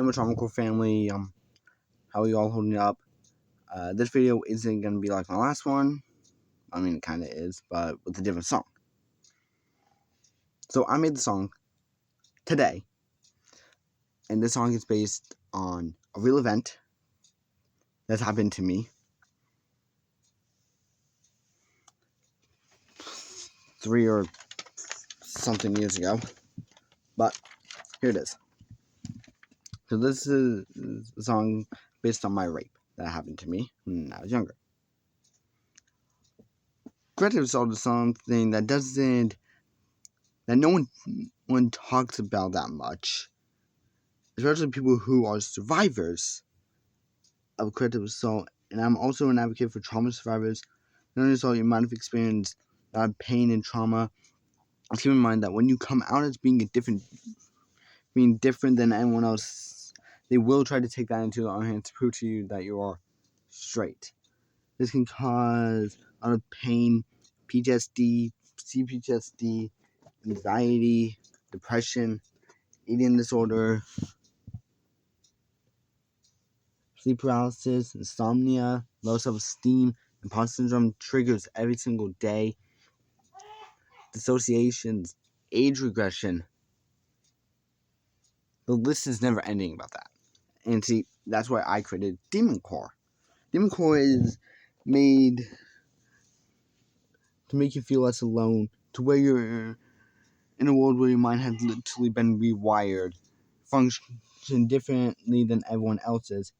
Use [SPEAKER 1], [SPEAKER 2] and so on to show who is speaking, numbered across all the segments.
[SPEAKER 1] Hey, my Traumacore family, how are you all holding up? This video isn't going to be like my last one. I mean, it kind of is, but with a different song. So I made the song today, and this song is based on a real event that's happened to me 3 or something years ago, but here it is. So this is a song based on my rape that happened to me when I was younger. Granted, it's also something that no one talks about that much, especially people who are survivors of creative assault. And I'm also an advocate for trauma survivors. Not only assault, you might have experienced a lot of pain and trauma. Keep in mind that when you come out as being different than anyone else, they will try to take that into their own hands to prove to you that you are straight. This can cause a lot of pain, PTSD, CPTSD, anxiety, depression, eating disorder, sleep paralysis, insomnia, low self-esteem, imposter syndrome triggers every single day, dissociations, age regression. The list is never ending about that. And see, that's why I created Traumacore. Traumacore is made to make you feel less alone, to where you're in a world where your mind has literally been rewired, function differently than everyone else's.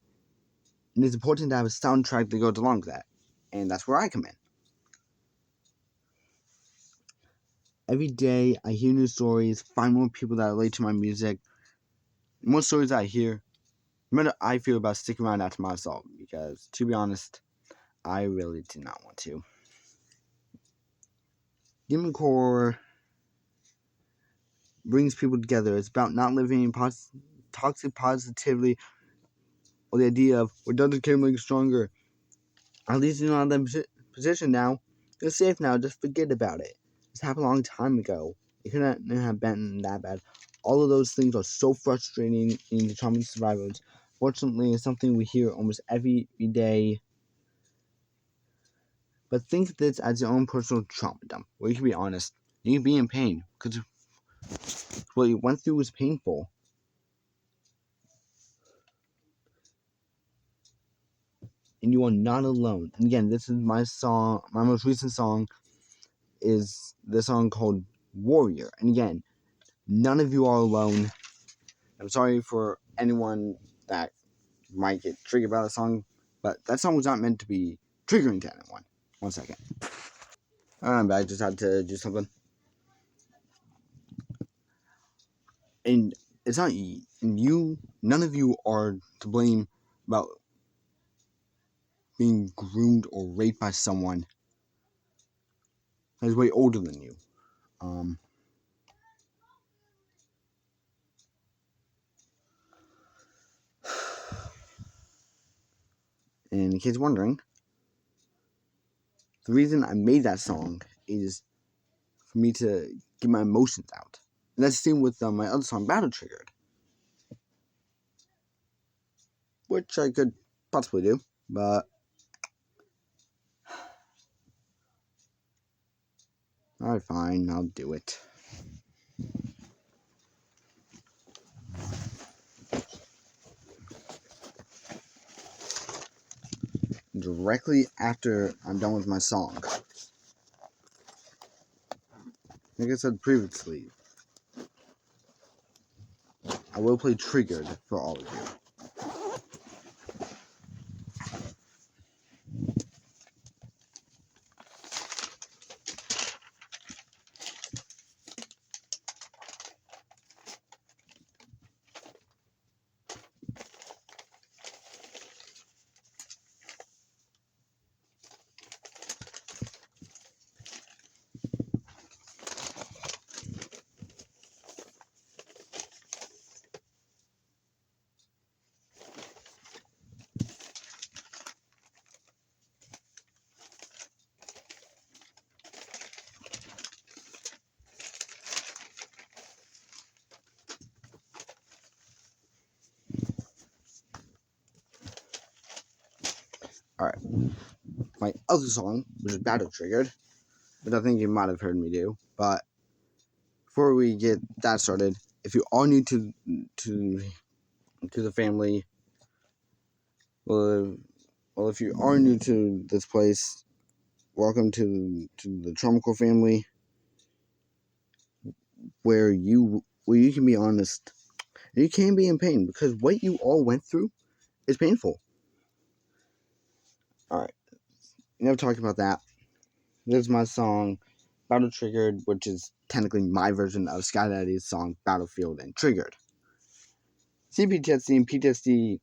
[SPEAKER 1] And it's important to have a soundtrack that goes along with that. And that's where I come in. Every day, I hear new stories, find more people that relate to my music. The more stories that I hear, the better I feel about sticking around after my assault. Because, to be honest, I really did not want to. Traumacore brings people together. It's about not living in toxic positivity or the idea of we're done to make stronger. At least you're not in that position now. You're safe now. Just forget about it. This happened a long time ago. It couldn't have been that bad. All of those things are so frustrating in the trauma survivors. Fortunately, it's something we hear almost every day. But think of this as your own personal trauma dump, where you can be honest. You can be in pain, because what you went through was painful. And you are not alone. And again, this is my song, my most recent song is the song called Warrior. And again, none of you are alone. I'm sorry for anyone that might get triggered by the song, but that song was not meant to be triggering to anyone. 1 second. But I just had to do something. And it's not you, none of you are to blame about being groomed or raped by someone that is way older than you. And in case you're wondering, the reason I made that song is for me to get my emotions out. And that's the same with my other song, Battle Triggered, which I could possibly do, but alright, fine, I'll do it. Directly after I'm done with my song. Like I said previously, I will play Triggered for all of you. Alright, my other song, which is Battle Triggered, which I think you might have heard me do, but before we get that started, if you are new to the family, well, if you are new to this place, welcome to the Traumacore family, where you can be honest, and you can be in pain, because what you all went through is painful. Alright, enough talking about that. This is my song, Battle Triggered, which is technically my version of SkyDxddy's song, Battlefield and Triggered. See, PTSD and PTSD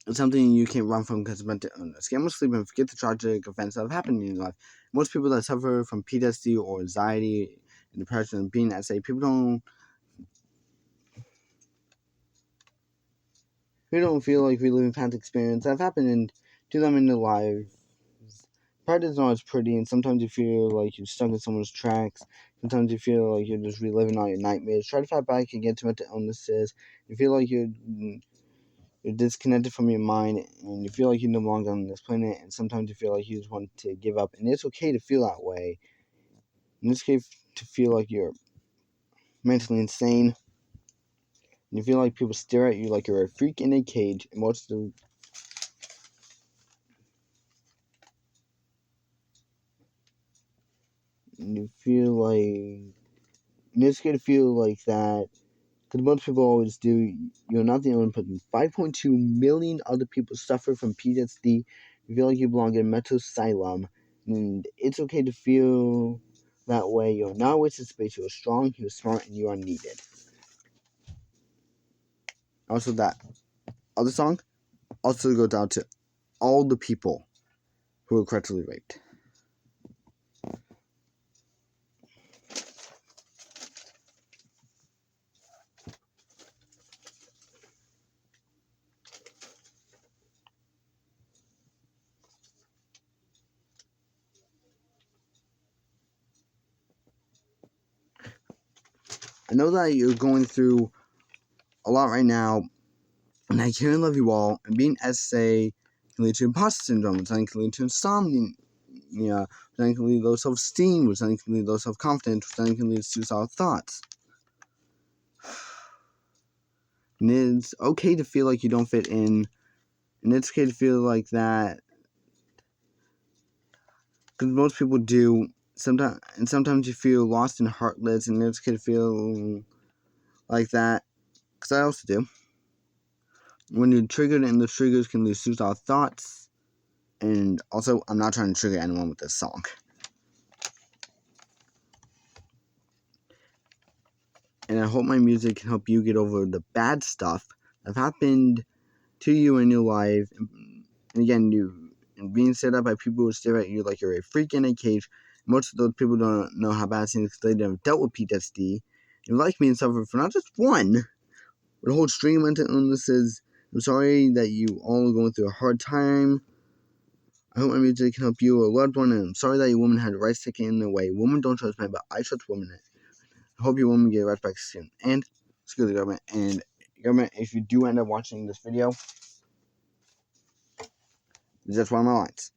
[SPEAKER 1] is something you can't run from because it's meant to scam or sleep and forget the tragic events that have happened in your life. Most people that suffer from PTSD or anxiety and depression and being SA, people don't feel like reliving past experiences that have happened to them in their lives. Part is not always pretty, and sometimes you feel like you're stuck in someone's tracks. Sometimes you feel like you're just reliving all your nightmares. Try to fight back against mental illnesses. You feel like you're disconnected from your mind, and you feel like you're no longer on this planet, and sometimes you feel like you just want to give up, and it's okay to feel that way. In this case, to feel like you're mentally insane, and you feel like people stare at you like you're a freak in a cage, and you feel like, it's okay to feel like that, because most people always do. You're not the only person. 5.2 million other people suffer from PTSD. You feel like you belong in a mental asylum, and it's okay to feel that way. You're not a waste of space. You're strong, you're smart, and you are needed. Also, that other song also goes out to all the people who were correctly raped. I know that you're going through a lot right now, and I care and love you all. And being SA can lead to imposter syndrome, something can lead to insomnia, something can lead to low self-esteem, something can lead to low self-confidence, something can lead to suicidal thoughts. And it's okay to feel like you don't fit in, and it's okay to feel like that, because most people do. Sometimes you feel lost and heartless, and it's okay to feel like that, because I also do. When you're triggered, and the triggers can lead to suicidal thoughts. And also, I'm not trying to trigger anyone with this song. And I hope my music can help you get over the bad stuff that happened to you in your life. And again, being set up by people who stare at you like you're a freak in a cage. Most of those people don't know how bad it is because they never dealt with PTSD. And like me and suffer from not just one, but a whole string of mental illnesses. I'm sorry that you all are going through a hard time. I hope my music can help you or a loved one, and I'm sorry that your woman had rights taken away. Women don't trust men, but I trust women. I hope your woman get rights back soon. And screw the government. And government, if you do end up watching this video, that's one of my lines.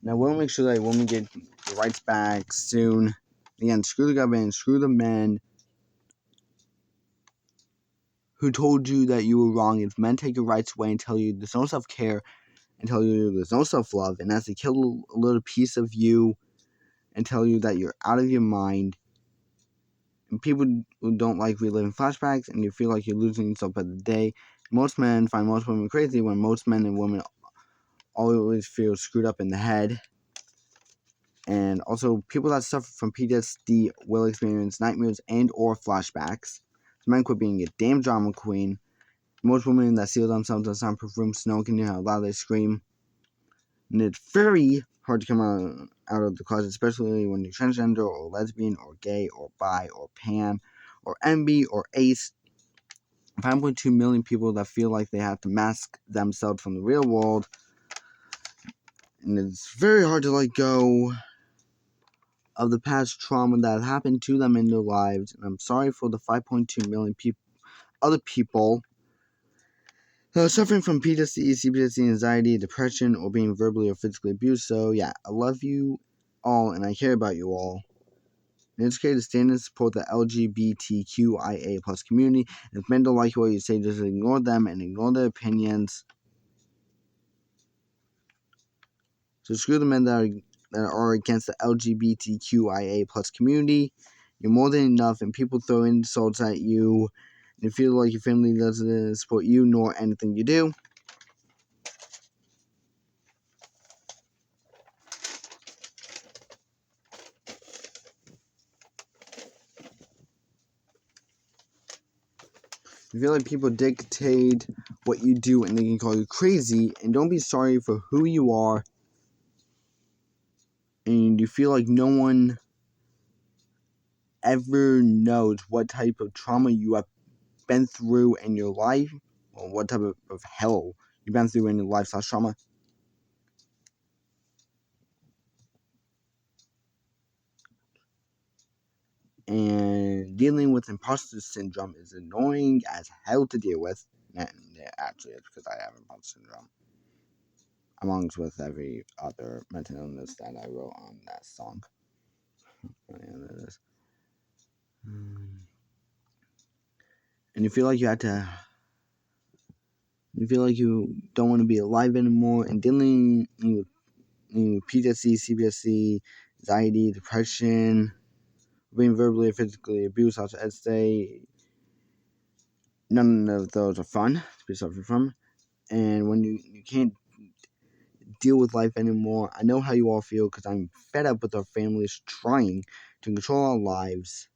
[SPEAKER 1] Now, we'll make sure that a woman get the rights back soon. Again, screw the government, screw the men who told you that you were wrong. If men take your rights away and tell you there's no self-care and tell you there's no self-love, and as they kill a little piece of you and tell you that you're out of your mind, and people who don't like reliving flashbacks, and you feel like you're losing yourself by the day. Most men find most women crazy when most men and women always feel screwed up in the head. And also, people that suffer from PTSD will experience nightmares and or flashbacks. So men quit being a damn drama queen. Most women that seal themselves in soundproof rooms, no one can hear how loud they scream. And it's very hard to come out of the closet, especially when you're transgender or lesbian or gay or bi or pan or MB or ace. 5.2 million people that feel like they have to mask themselves from the real world. And it's very hard to let go of the past trauma that happened to them in their lives. And I'm sorry for the 5.2 million other people Suffering from PTSD, CPTSD, anxiety, depression, or being verbally or physically abused. So yeah, I love you all and I care about you all. And it's okay to stand and support the LGBTQIA plus community. And if men don't like what you say, just ignore them and ignore their opinions. So screw the men that are against the LGBTQIA plus community. You're more than enough, and people throw insults at you, and you feel like your family doesn't support you nor anything you do. You feel like people dictate what you do and they can call you crazy, and don't be sorry for who you are. And you feel like no one ever knows what type of trauma you have been through in your life, or what type of hell you've been through in your life / trauma. And dealing with imposter syndrome is annoying as hell to deal with. And actually, it's because I have imposter syndrome, amongst with every other mental illness that I wrote on that song. And you feel like you feel like you don't want to be alive anymore, and dealing with PTSD, CPTSD, anxiety, depression, being verbally or physically abused, such as say, none of those are fun to be suffering from. And when you can't deal with life anymore, I know how you all feel because I'm fed up with our families trying to control our lives.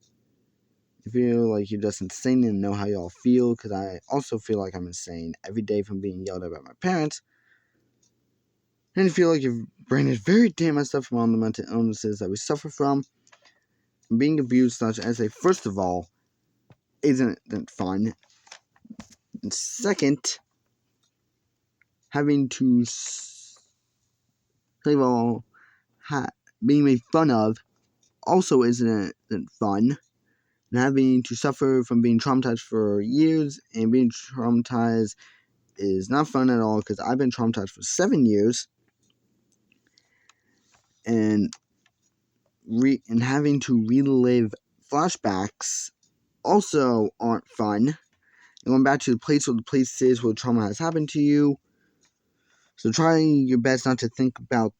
[SPEAKER 1] You feel like you're just insane and know how y'all feel because I also feel like I'm insane every day from being yelled at by my parents. And you feel like your brain is very damn messed up from all the mental illnesses that we suffer from. Being abused, such as a first of all, isn't fun. And second, having to being made fun of also isn't fun. And having to suffer from being traumatized for years, and being traumatized is not fun at all because I've been traumatized for 7 years. And having to relive flashbacks also aren't fun. And going back to the places where trauma has happened to you. So try your best not to think about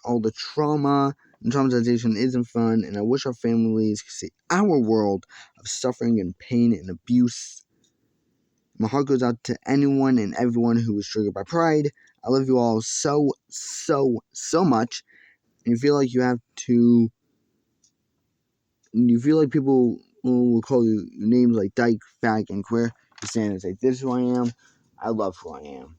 [SPEAKER 1] all the trauma, and traumatization isn't fun, and I wish our families could see our world of suffering and pain and abuse. My heart goes out to anyone and everyone who was triggered by pride. I love you all so, so, so much. And you feel like you feel like people will call you names like dyke, fag, and queer. You stand and say, this is who I am. I love who I am.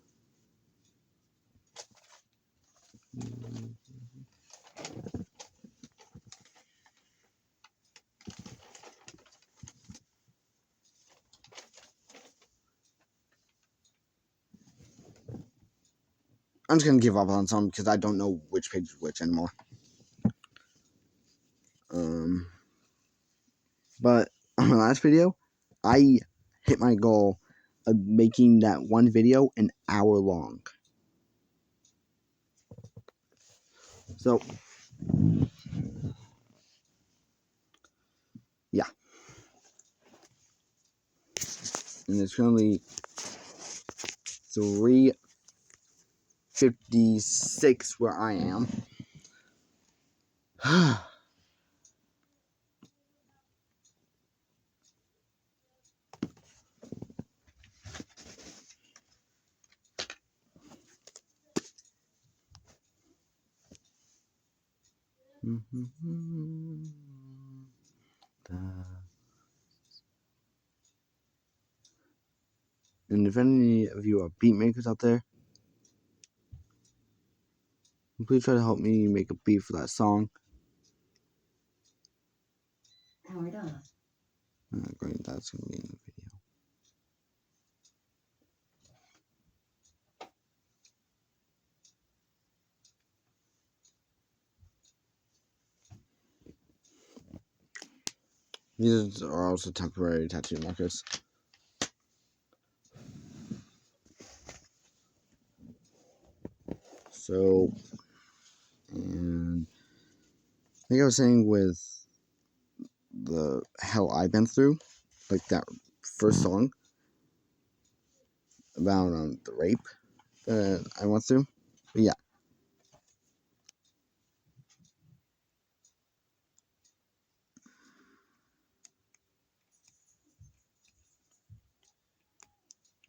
[SPEAKER 1] I'm just gonna give up on some because I don't know which page is which anymore. But on my last video, I hit my goal of making that one video an hour long. So, yeah. And it's currently 3:56 where I am. And if any of you are beat makers out there, please try to help me make a beat for that song.
[SPEAKER 2] Powered off.
[SPEAKER 1] Great, that's gonna be in the video. These are also temporary tattoo markers. So, and I think I was saying with the hell I've been through, like that first song about the rape that I went through. But yeah.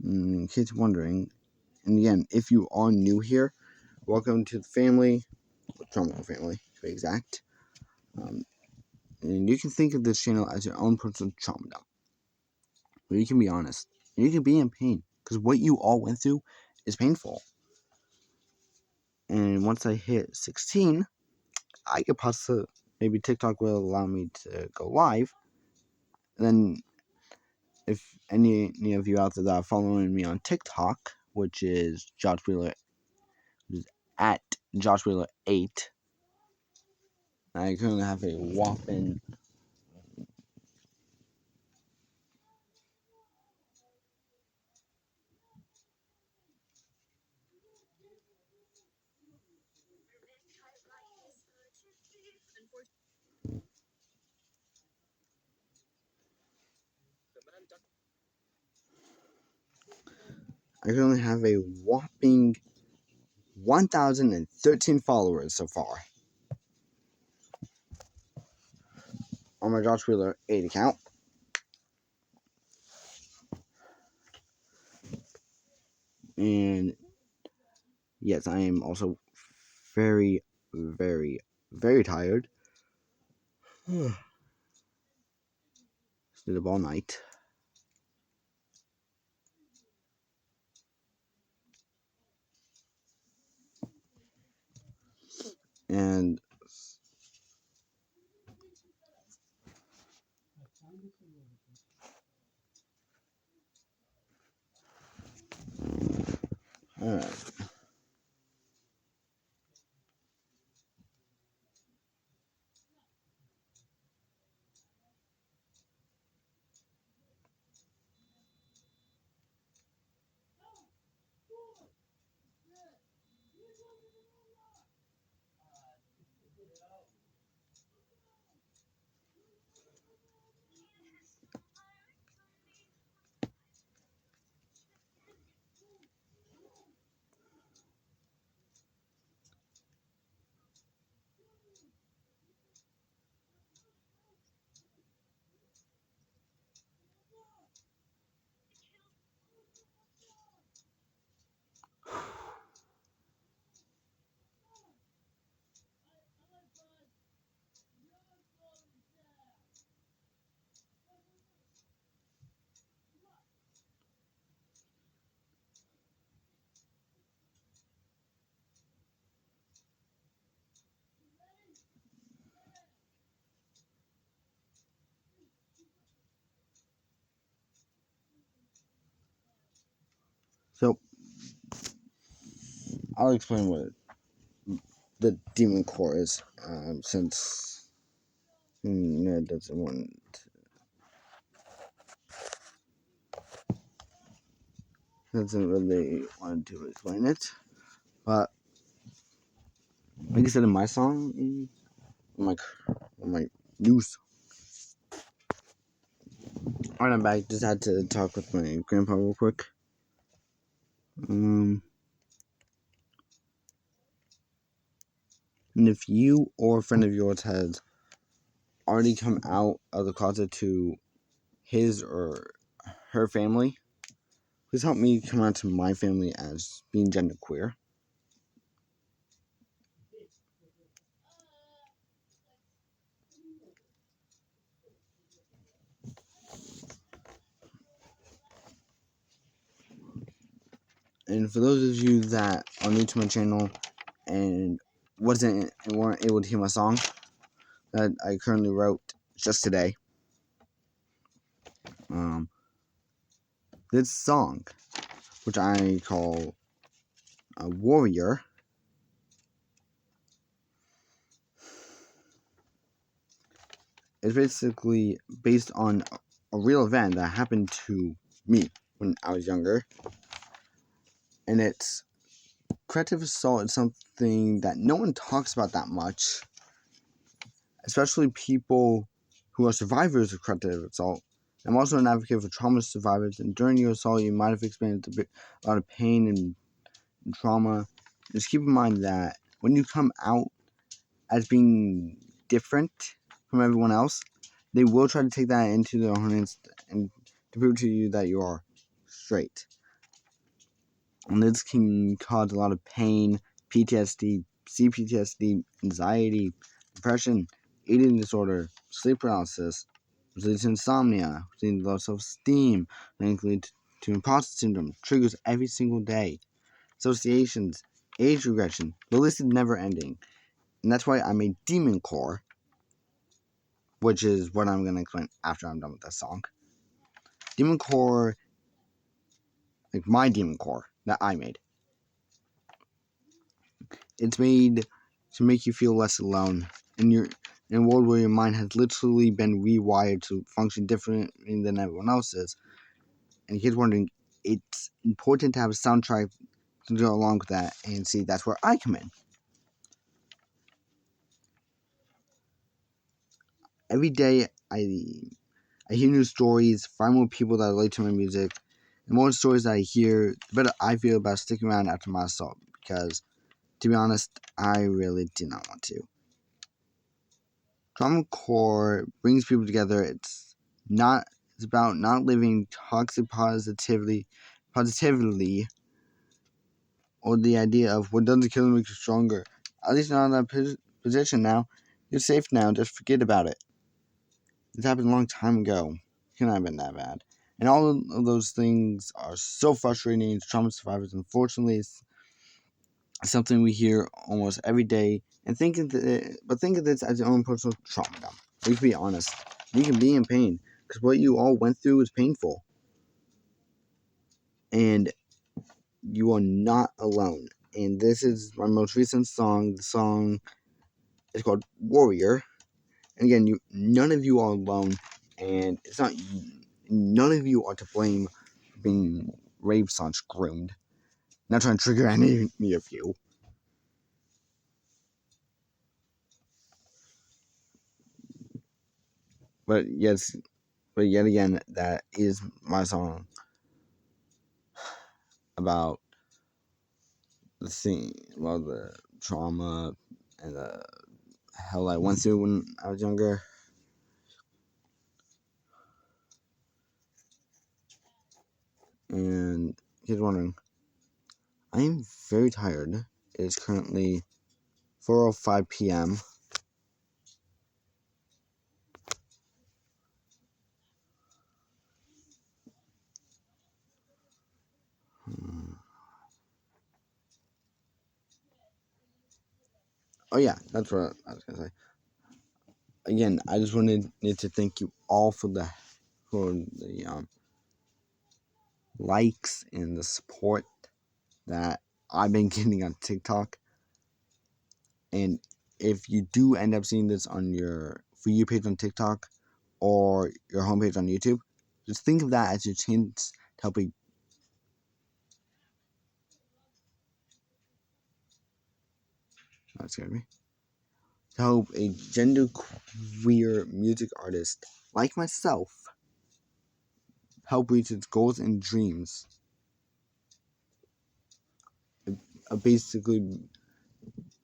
[SPEAKER 1] In case you're wondering, and again, if you are new here, welcome to the family, the Traumacore family to be exact. And you can think of this channel as your own personal trauma dump, where you can be honest, and you can be in pain, because what you all went through is painful. And once I hit 16, I could possibly, maybe TikTok will allow me to go live. And then, if any of you out there that are following me on TikTok, which is Josh Wheeler, at Josh Wheeler 8, I currently have a whopping I currently have a whopping 1,013 followers so far on my Josh Wheeler 8 account. And yes, I am also very, very, very tired. Stayed up all night. And alright. So I'll explain what the demon core is, since Ned doesn't really want to explain it. But like I said in my song, on my news. Alright, I'm back. Just had to talk with my grandpa real quick. And if you or a friend of yours has already come out of the closet to his or her family, please help me come out to my family as being genderqueer. And for those of you that are new to my channel and weren't able to hear my song that I currently wrote just today, this song, which I call a Warrior, is basically based on a real event that happened to me when I was younger, and it's Creative assault is something that no one talks about that much, especially people who are survivors of creative assault. I'm also an advocate for trauma survivors, and during your assault, you might have experienced a lot of pain and trauma. Just keep in mind that when you come out as being different from everyone else, they will try to take that into their own hands and to prove to you that you are straight. And this can cause a lot of pain, PTSD, CPTSD, anxiety, depression, eating disorder, sleep paralysis, leads to insomnia, leads to low self-esteem, leads to imposter syndrome, triggers every single day, associations, age regression. The list is never ending. And that's why I made Traumacore, which is what I'm going to explain after I'm done with this song. Traumacore, like my Traumacore that I made. It's made to make you feel less alone in a world where your mind has literally been rewired to function differently than everyone else's. And you kids wondering, it's important to have a soundtrack to go along with that, and see, that's where I come in. Every day I hear new stories, find more people that relate to my music. The more stories I hear, the better I feel about sticking around after my assault, because, to be honest, I really did not want to. Traumacore brings people together. It's about not living toxic positively, or the idea of what doesn't kill makes you stronger. At least not in that position now. You're safe now. Just forget about it. This happened a long time ago. It cannot have been that bad. And all of those things are so frustrating to trauma survivors. Unfortunately, it's something we hear almost every day. And think of this as your own personal trauma. You can be honest. You can be in pain, because what you all went through was painful. And you are not alone. And this is my most recent song. The song is called Warrior. And again, none of you are alone. And it's not, none of you are to blame for being raped / groomed. Not trying to trigger any of you. But yet again, that is my song about the trauma and the hell I went through when I was younger. And he's wondering, I am very tired. It is currently 4:05 p.m. Oh yeah, that's what I was gonna say. Again, I just wanted to thank you all for the likes and the support that I've been getting on TikTok. And if you do end up seeing this on your For You page on TikTok or your homepage on YouTube, just think of that as your chance to help that scared me. To help a genderqueer music artist like myself help reach its goals and dreams of basically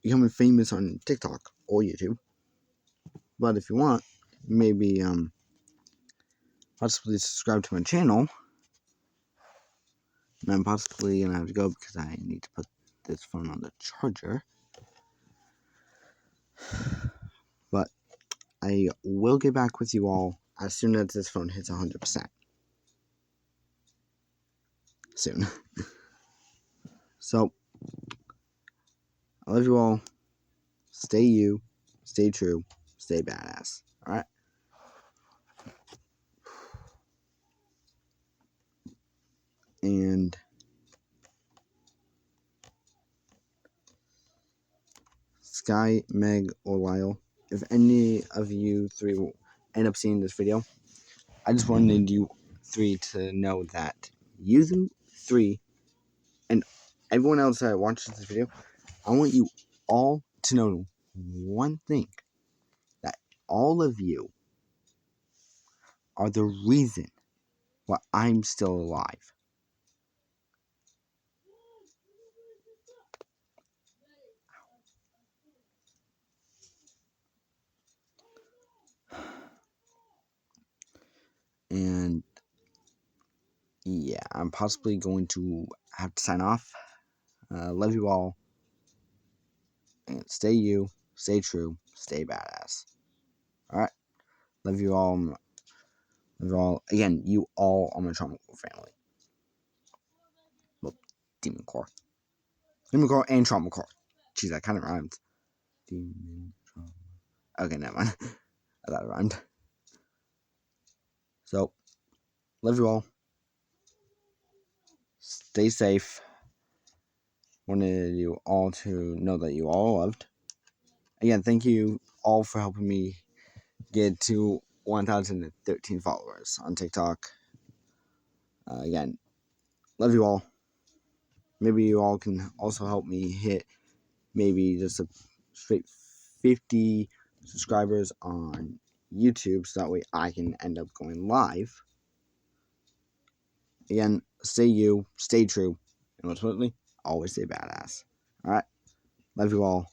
[SPEAKER 1] becoming famous on TikTok or YouTube. But if you want, maybe possibly subscribe to my channel. And I'm possibly gonna have to go because I need to put this phone on the charger. But I will get back with you all as soon as this phone hits 100%. Soon. So, I love you all. Stay you, stay true, stay badass. Alright? And Sky, Meg, or Lyell, if any of you three will end up seeing this video, I just wanted you three to know that you three and everyone else that watches this video, I want you all to know one thing, that all of you are the reason why I'm still alive. And yeah, I'm possibly going to have to sign off. Love you all. And stay you, stay true, stay badass. Alright? Love you all. Love you all. Again, you all are my Traumacore family. Well, Demon Core. Demon Core and Traumacore. Jeez, that kind of rhymes. Demon Trauma. Okay, never mind. I thought it rhymed. So, love you all. Stay safe. Wanted you all to know that you all loved. Again, thank you all for helping me get to 1,013 followers on TikTok. Again, love you all. Maybe you all can also help me hit maybe just a straight 50 subscribers on YouTube, so that way I can end up going live. Again, stay you, stay true, and most importantly, always stay badass. Alright? Love you all.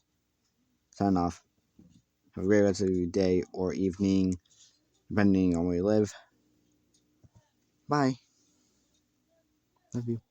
[SPEAKER 1] Sign off. Have a great rest of your day or evening, depending on where you live. Bye. Love you.